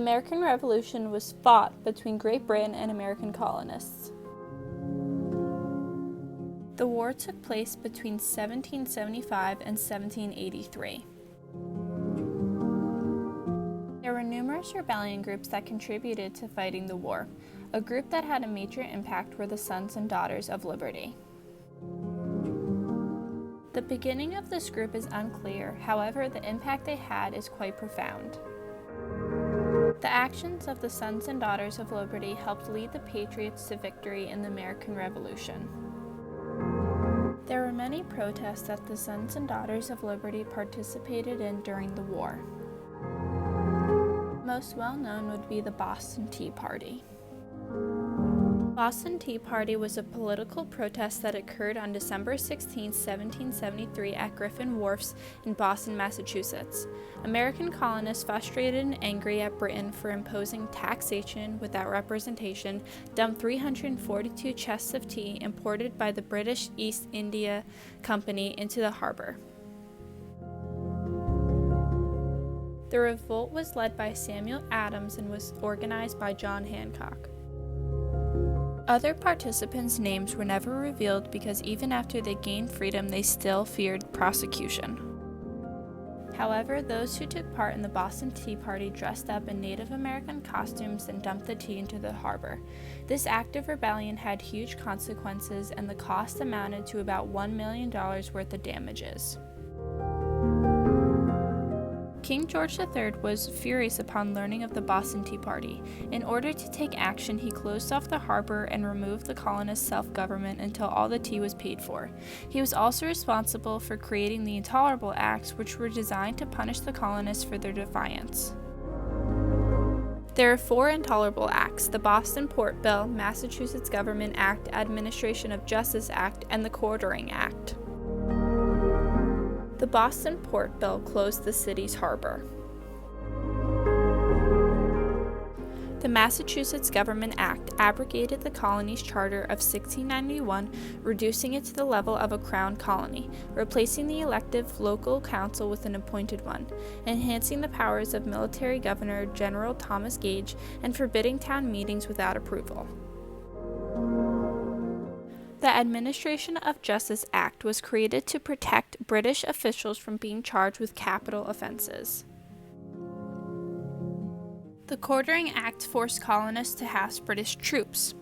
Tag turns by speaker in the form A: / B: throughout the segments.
A: American Revolution was fought between Great Britain and American colonists. The war took place between 1775 and 1783. There were numerous rebellion groups that contributed to fighting the war. A group that had a major impact were the Sons and Daughters of Liberty. The beginning of this group is unclear, however, the impact they had is quite profound. The actions of the Sons and Daughters of Liberty helped lead the Patriots to victory in the American Revolution. There were many protests that the Sons and Daughters of Liberty participated in during the war. Most well known would be the Boston Tea Party. The Boston Tea Party was a political protest that occurred on December 16, 1773 at Griffin Wharfs in Boston, Massachusetts. American colonists, frustrated and angry at Britain for imposing taxation without representation, dumped 342 chests of tea imported by the British East India Company into the harbor. The revolt was led by Samuel Adams and was organized by John Hancock. Other participants' names were never revealed because even after they gained freedom, they still feared prosecution. However, those who took part in the Boston Tea Party dressed up in Native American costumes and dumped the tea into the harbor. This act of rebellion had huge consequences, and the cost amounted to about $1 million worth of damages. King George III was furious upon learning of the Boston Tea Party. In order to take action, he closed off the harbor and removed the colonists' self-government until all the tea was paid for. He was also responsible for creating the Intolerable Acts, which were designed to punish the colonists for their defiance. There are 4 intolerable acts: the Boston Port Bill, Massachusetts Government Act, Administration of Justice Act, and the Quartering Act. The Boston Port Bill closed the city's harbor. The Massachusetts Government Act abrogated the colony's charter of 1691, reducing it to the level of a crown colony, replacing the elective local council with an appointed one, enhancing the powers of Military Governor General Thomas Gage, and forbidding town meetings without approval. The Administration of Justice Act was created to protect British officials from being charged with capital offenses. The Quartering Act forced colonists to house British troops.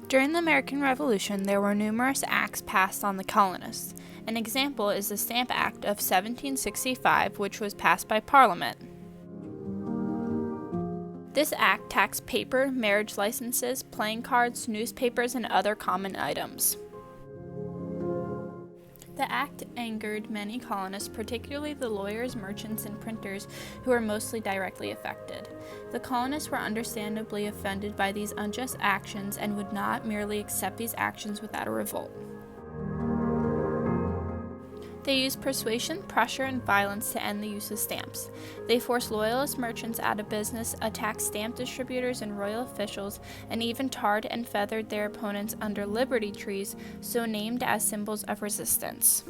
A: During the American Revolution, there were numerous acts passed on the colonists. An example is the Stamp Act of 1765, which was passed by Parliament. This act taxed paper, marriage licenses, playing cards, newspapers, and other common items. The act angered many colonists, particularly the lawyers, merchants, and printers, who were mostly directly affected. The colonists were understandably offended by these unjust actions and would not merely accept these actions without a revolt. They used persuasion, pressure, and violence to end the use of stamps. They forced loyalist merchants out of business, attacked stamp distributors and royal officials, and even tarred and feathered their opponents under liberty trees, so named as symbols of resistance.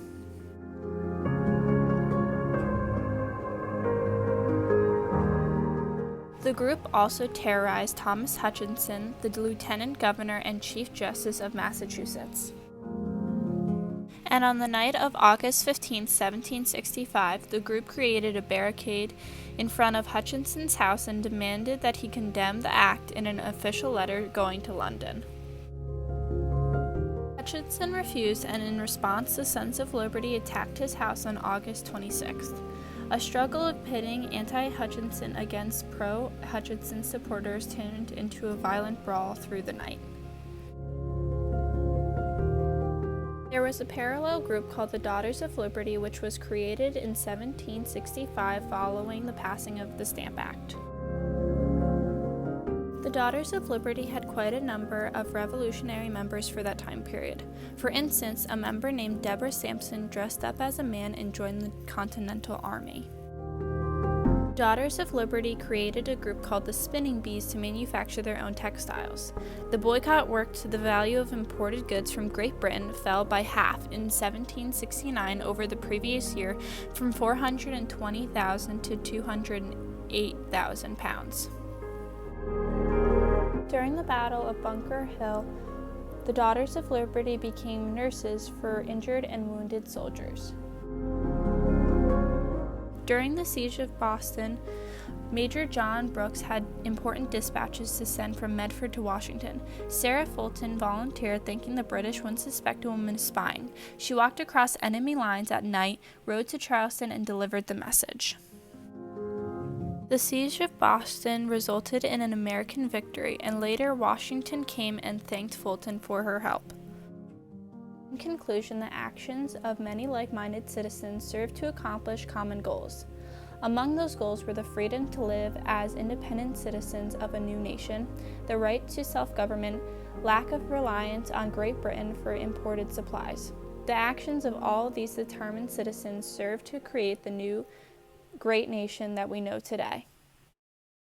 A: The group also terrorized Thomas Hutchinson, the Lieutenant Governor and Chief Justice of Massachusetts. And on the night of August 15, 1765, the group created a barricade in front of Hutchinson's house and demanded that he condemn the act in an official letter going to London. Hutchinson refused, and in response, the Sons of Liberty attacked his house on August 26th. A struggle of pitting anti-Hutchinson against pro-Hutchinson supporters turned into a violent brawl through the night. There was a parallel group called the Daughters of Liberty, which was created in 1765 following the passing of the Stamp Act. The Daughters of Liberty had quite a number of revolutionary members for that time period. For instance, a member named Deborah Sampson dressed up as a man and joined the Continental Army. Daughters of Liberty created a group called the Spinning Bees to manufacture their own textiles. The boycott worked so the value of imported goods from Great Britain fell by half in 1769 over the previous year, from $420,000 to 8,000 pounds. During the Battle of Bunker Hill, the Daughters of Liberty became nurses for injured and wounded soldiers. During the siege of Boston, Major John Brooks had important dispatches to send from Medford to Washington. Sarah Fulton volunteered, thinking the British wouldn't suspect a woman spying. She walked across enemy lines at night, rode to Charleston, and delivered the message. The siege of Boston resulted in an American victory, and later Washington came and thanked Fulton for her help. In conclusion, the actions of many like-minded citizens served to accomplish common goals. Among those goals were the freedom to live as independent citizens of a new nation, the right to self-government, lack of reliance on Great Britain for imported supplies. The actions of all these determined citizens served to create the new great nation that we know today.